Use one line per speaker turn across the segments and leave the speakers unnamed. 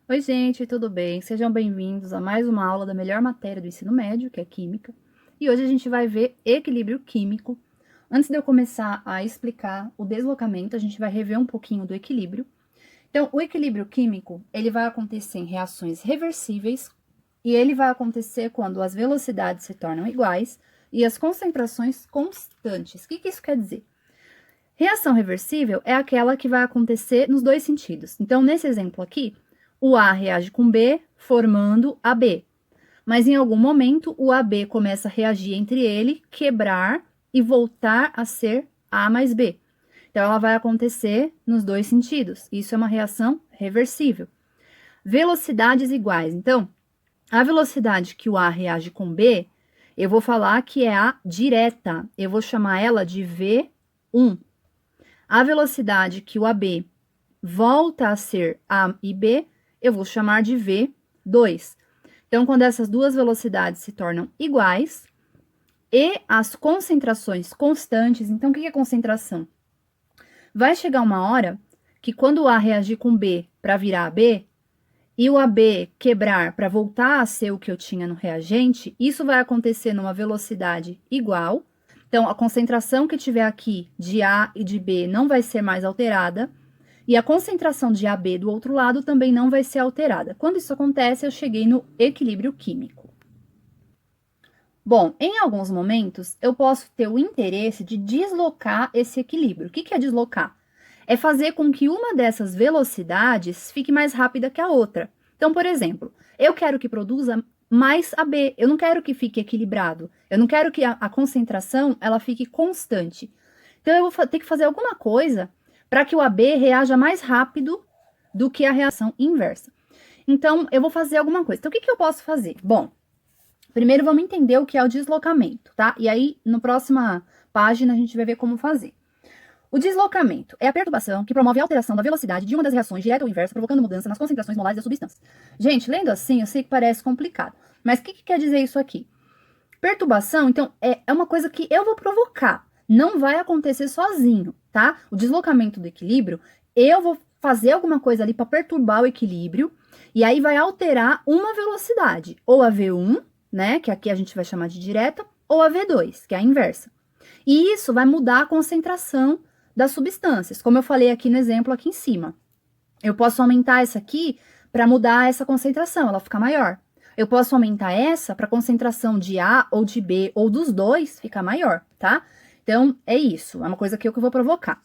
Oi, gente, tudo bem? Sejam bem-vindos a mais uma aula da melhor matéria do ensino médio, que é Química. E hoje a gente vai ver equilíbrio químico. Antes de eu começar a explicar o deslocamento, a gente vai rever um pouquinho do equilíbrio. Então, o equilíbrio químico, ele vai acontecer em reações reversíveis e ele vai acontecer quando as velocidades se tornam iguais e as concentrações constantes. O que isso quer dizer? Reação reversível é aquela que vai acontecer nos dois sentidos. Então, nesse exemplo aqui, o A reage com B, formando AB. Mas em algum momento, o AB começa a reagir entre ele, quebrar e voltar a ser A mais B. Então, ela vai acontecer nos dois sentidos. Isso é uma reação reversível. Velocidades iguais. Então, a velocidade que o A reage com B, eu vou falar que é a direta. Eu vou chamar ela de V1. A velocidade que o AB volta a ser A e B, eu vou chamar de V2. Então, quando essas duas velocidades se tornam iguais e as concentrações constantes, então o que é concentração? Vai chegar uma hora que quando o A reagir com B para virar AB e o AB quebrar para voltar a ser o que eu tinha no reagente, isso vai acontecer numa velocidade igual. Então, a concentração que tiver aqui de A e de B não vai ser mais alterada. E a concentração de AB do outro lado também não vai ser alterada. Quando isso acontece, eu cheguei no equilíbrio químico. Bom, em alguns momentos, eu posso ter o interesse de deslocar esse equilíbrio. O que é deslocar? É fazer com que uma dessas velocidades fique mais rápida que a outra. Então, por exemplo, eu quero que produza mais AB, eu não quero que fique equilibrado, eu não quero que a concentração ela fique constante. Então, eu vou ter que fazer alguma coisa para que o AB reaja mais rápido do que a reação inversa. Então, eu vou fazer alguma coisa. Então, o que eu posso fazer? Bom, primeiro vamos entender o que é o deslocamento, tá? E aí, na próxima página, a gente vai ver como fazer. O deslocamento é a perturbação que promove a alteração da velocidade de uma das reações direta ou inversa, provocando mudança nas concentrações molares da substância. Gente, lendo assim, eu sei que parece complicado, mas o que quer dizer isso aqui? Perturbação, então, é uma coisa que eu vou provocar, não vai acontecer sozinho, tá? O deslocamento do equilíbrio, eu vou fazer alguma coisa ali para perturbar o equilíbrio, e aí vai alterar uma velocidade, ou a V1, né, que aqui a gente vai chamar de direta, ou a V2, que é a inversa. E isso vai mudar a concentração das substâncias, como eu falei aqui no exemplo aqui em cima. Eu posso aumentar essa aqui para mudar essa concentração, ela ficar maior. Eu posso aumentar essa para a concentração de A ou de B ou dos dois ficar maior, tá? Então, é isso, é uma coisa que eu vou provocar.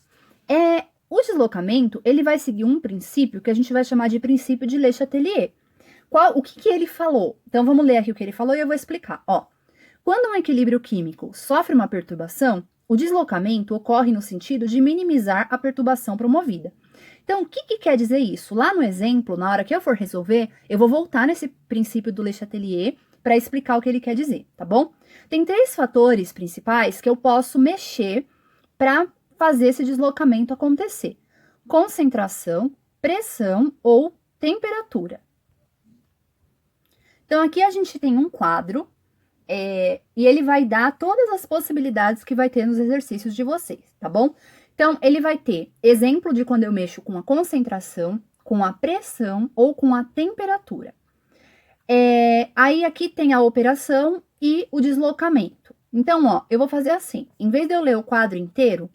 O deslocamento, ele vai seguir um princípio que a gente vai chamar de princípio de Le Chatelier. O que ele falou? Então, vamos ler aqui o que ele falou e eu vou explicar. Ó, quando um equilíbrio químico sofre uma perturbação, o deslocamento ocorre no sentido de minimizar a perturbação promovida. Então, o que quer dizer isso? Lá no exemplo, na hora que eu for resolver, eu vou voltar nesse princípio do Le Chatelier para explicar o que ele quer dizer, tá bom? Tem três fatores principais que eu posso mexer para fazer esse deslocamento acontecer: concentração, pressão ou temperatura. Então, aqui a gente tem um quadro e ele vai dar todas as possibilidades que vai ter nos exercícios de vocês, tá bom? Então, ele vai ter exemplo de quando eu mexo com a concentração, com a pressão ou com a temperatura. Aí aqui tem a operação e o deslocamento. Então, ó, eu vou fazer assim, em vez de eu ler o quadro inteiro,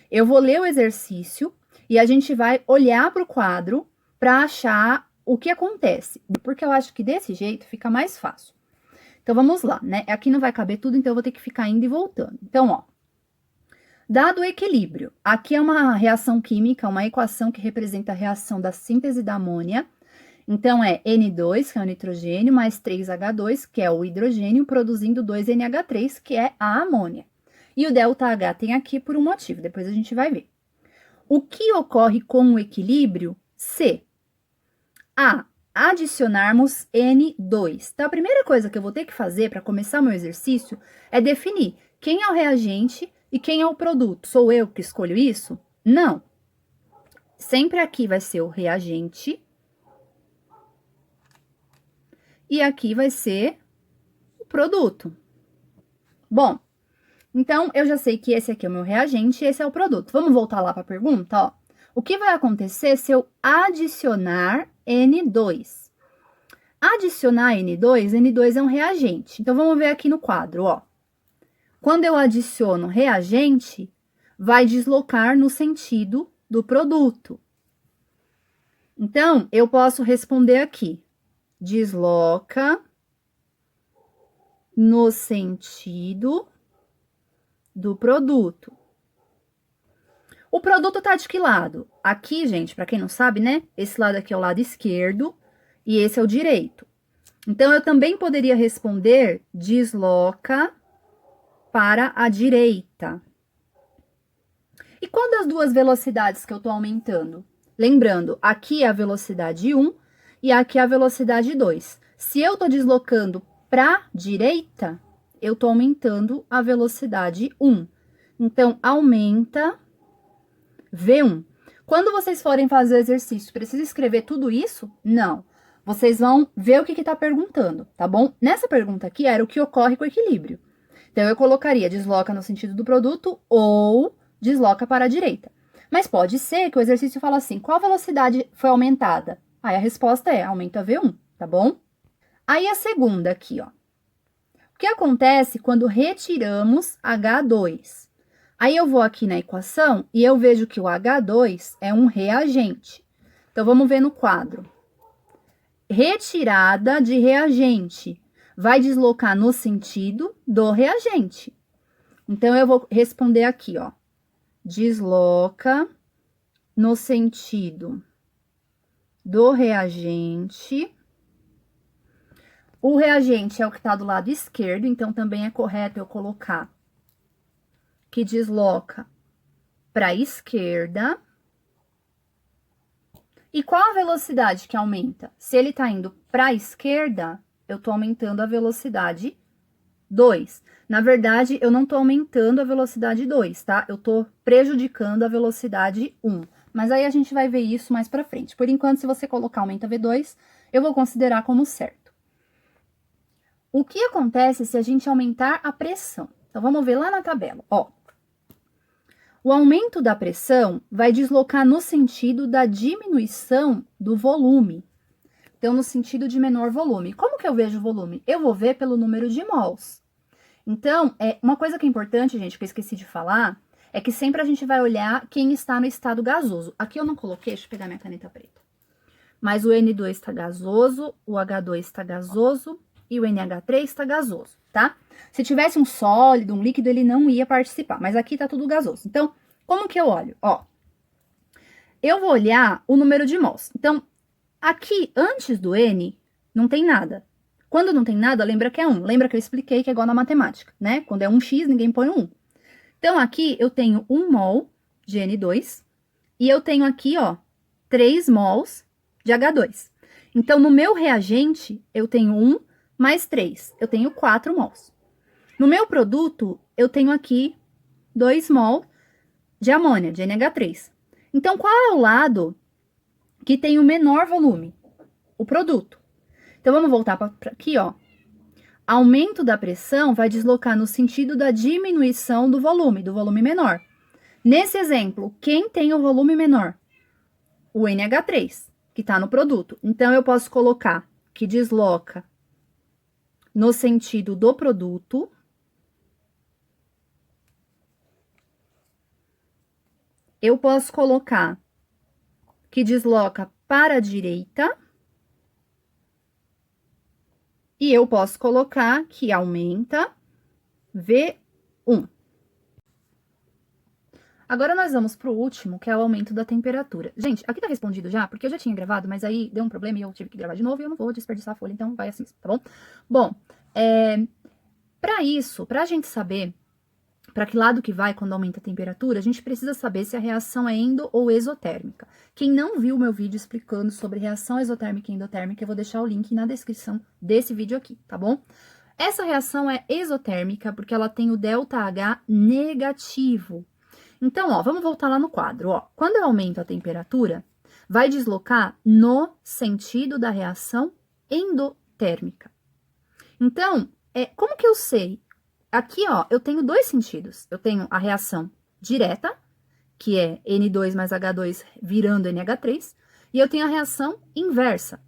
eu vou ler o exercício e a gente vai olhar para o quadro para achar o que acontece, porque eu acho que desse jeito fica mais fácil. Então, vamos lá, né? Aqui não vai caber tudo, então eu vou ter que ficar indo e voltando. Então, ó, dado o equilíbrio, aqui é uma reação química, uma equação que representa a reação da síntese da amônia. Então, é N2, que é o nitrogênio, mais 3H2, que é o hidrogênio, produzindo 2NH3, que é a amônia. E o ΔH tem aqui por um motivo, depois a gente vai ver. O que ocorre com o equilíbrio? C. A. Adicionarmos N2. Então, a primeira coisa que eu vou ter que fazer para começar o meu exercício é definir quem é o reagente e quem é o produto. Sou eu que escolho isso? Não. Sempre aqui vai ser o reagente e aqui vai ser o produto. Bom, então eu já sei que esse aqui é o meu reagente e esse é o produto. Vamos voltar lá para a pergunta, ó. O que vai acontecer se eu adicionar N2. Adicionar N2 é um reagente. Então, vamos ver aqui no quadro, ó. Quando eu adiciono reagente, vai deslocar no sentido do produto. Então, eu posso responder aqui. Desloca no sentido do produto. O produto tá de que lado? Aqui, gente, para quem não sabe, né? Esse lado aqui é o lado esquerdo e esse é o direito. Então, eu também poderia responder desloca para a direita. E qual das duas velocidades que eu tô aumentando? Lembrando, aqui é a velocidade 1 e aqui é a velocidade 2. Se eu tô deslocando para a direita, eu tô aumentando a velocidade 1. Então, aumenta V1. Quando vocês forem fazer o exercício, precisa escrever tudo isso? Não. Vocês vão ver o que está perguntando, tá bom? Nessa pergunta aqui era o que ocorre com o equilíbrio. Então, eu colocaria desloca no sentido do produto ou desloca para a direita. Mas pode ser que o exercício fala assim, qual velocidade foi aumentada? Aí a resposta é, aumenta V1, tá bom? Aí a segunda aqui, ó. O que acontece quando retiramos H2? Aí eu vou aqui na equação e eu vejo que o H2 é um reagente. Então, vamos ver no quadro. Retirada de reagente vai deslocar no sentido do reagente. Então, eu vou responder aqui, ó. Desloca no sentido do reagente. O reagente é o que está do lado esquerdo, então também é correto eu colocar que desloca para a esquerda. E qual a velocidade que aumenta? Se ele está indo para a esquerda, eu estou aumentando a velocidade 2. Na verdade, eu não estou aumentando a velocidade 2, tá? Eu estou prejudicando a velocidade 1. Mas aí a gente vai ver isso mais para frente. Por enquanto, se você colocar aumenta V2, eu vou considerar como certo. O que acontece se a gente aumentar a pressão? Então, vamos ver lá na tabela, ó. O aumento da pressão vai deslocar no sentido da diminuição do volume. Então, no sentido de menor volume. Como que eu vejo o volume? Eu vou ver pelo número de mols. Então, uma coisa que é importante, gente, que eu esqueci de falar, é que sempre a gente vai olhar quem está no estado gasoso. Aqui eu não coloquei, deixa eu pegar minha caneta preta. Mas o N2 está gasoso, o H2 está gasoso e o NH3 está gasoso, tá? Se tivesse um sólido, um líquido, ele não ia participar, mas aqui tá tudo gasoso. Então, como que eu olho? Ó, eu vou olhar o número de mols. Então, aqui, antes do N, não tem nada. Quando não tem nada, lembra que é 1. Lembra que eu expliquei que é igual na matemática, né? Quando é 1x, ninguém põe 1. Então, aqui eu tenho 1 mol de N2 e eu tenho aqui, ó, 3 mols de H2. Então, no meu reagente, eu tenho 1 mais 3. Eu tenho 4 mols. No meu produto, eu tenho aqui 2 mol de amônia, de NH3. Então, qual é o lado que tem o menor volume? O produto. Então, vamos voltar para aqui, ó. Aumento da pressão vai deslocar no sentido da diminuição do volume menor. Nesse exemplo, quem tem o volume menor? O NH3, que está no produto. Então, eu posso colocar que desloca no sentido do produto. Eu posso colocar que desloca para a direita. E eu posso colocar que aumenta V1. Agora, nós vamos para o último, que é o aumento da temperatura. Gente, aqui tá respondido já, porque eu já tinha gravado, mas aí deu um problema e eu tive que gravar de novo e eu não vou desperdiçar a folha, então vai assim, tá bom? Bom, para isso, pra gente saber para que lado que vai quando aumenta a temperatura, a gente precisa saber se a reação é endo ou exotérmica. Quem não viu o meu vídeo explicando sobre reação exotérmica e endotérmica, eu vou deixar o link na descrição desse vídeo aqui, tá bom? Essa reação é exotérmica porque ela tem o ΔH negativo. Então, ó, vamos voltar lá no quadro, ó. Quando eu aumento a temperatura, vai deslocar no sentido da reação endotérmica. Então, como que eu sei? Aqui, ó, eu tenho dois sentidos. Eu tenho a reação direta, que é N2 mais H2 virando NH3, e eu tenho a reação inversa.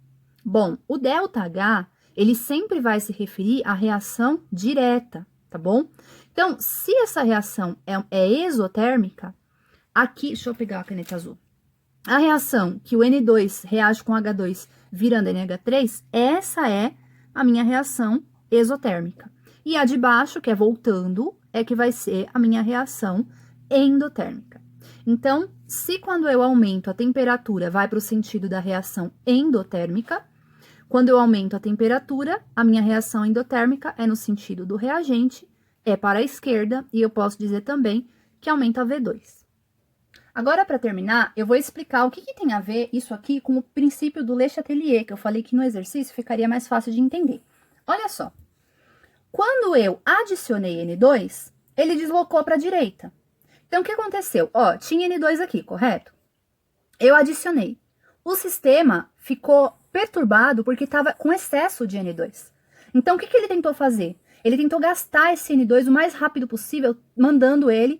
Bom, o ΔH, ele sempre vai se referir à reação direta, tá bom? Então, se essa reação é exotérmica, aqui, deixa eu pegar a caneta azul. A reação que o N2 reage com H2 virando NH3, essa é a minha reação exotérmica. E a de baixo, que é voltando, é que vai ser a minha reação endotérmica. Então, se quando eu aumento a temperatura vai para o sentido da reação endotérmica, quando eu aumento a temperatura, a minha reação endotérmica é no sentido do reagente, é para a esquerda, e eu posso dizer também que aumenta a V2. Agora, para terminar, eu vou explicar o que tem a ver isso aqui com o princípio do Le Chatelier, que eu falei que no exercício ficaria mais fácil de entender. Olha só, quando eu adicionei N2, ele deslocou para a direita. Então, o que aconteceu? Ó, tinha N2 aqui, correto? Eu adicionei. O sistema ficou perturbado porque estava com excesso de N2. Então, o que ele tentou fazer? Ele tentou gastar esse N2 o mais rápido possível, mandando ele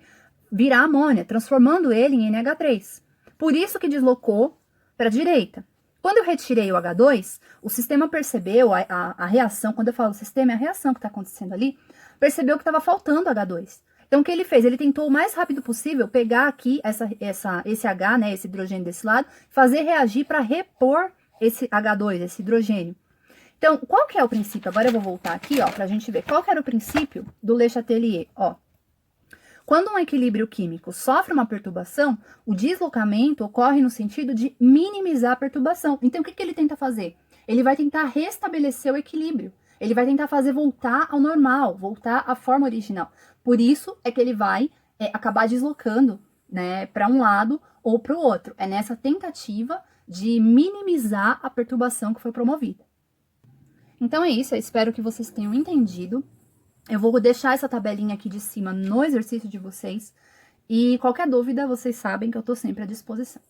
virar amônia, transformando ele em NH3. Por isso que deslocou para a direita. Quando eu retirei o H2, o sistema percebeu a reação, quando eu falo sistema, é a reação que está acontecendo ali, percebeu que estava faltando H2. Então, o que ele fez? Ele tentou o mais rápido possível pegar aqui esse H, né, esse hidrogênio desse lado, fazer reagir para repor esse H2, esse hidrogênio. Então, qual que é o princípio? Agora eu vou voltar aqui, ó, para a gente ver qual que era o princípio do Le Chatelier, ó. Quando um equilíbrio químico sofre uma perturbação, o deslocamento ocorre no sentido de minimizar a perturbação. Então, o que ele tenta fazer? Ele vai tentar restabelecer o equilíbrio. Ele vai tentar fazer voltar ao normal, voltar à forma original. Por isso é que ele vai acabar deslocando, né, para um lado ou para o outro. É nessa tentativa de minimizar a perturbação que foi promovida. Então é isso, eu espero que vocês tenham entendido. Eu vou deixar essa tabelinha aqui de cima no exercício de vocês. E qualquer dúvida, vocês sabem que eu tô sempre à disposição.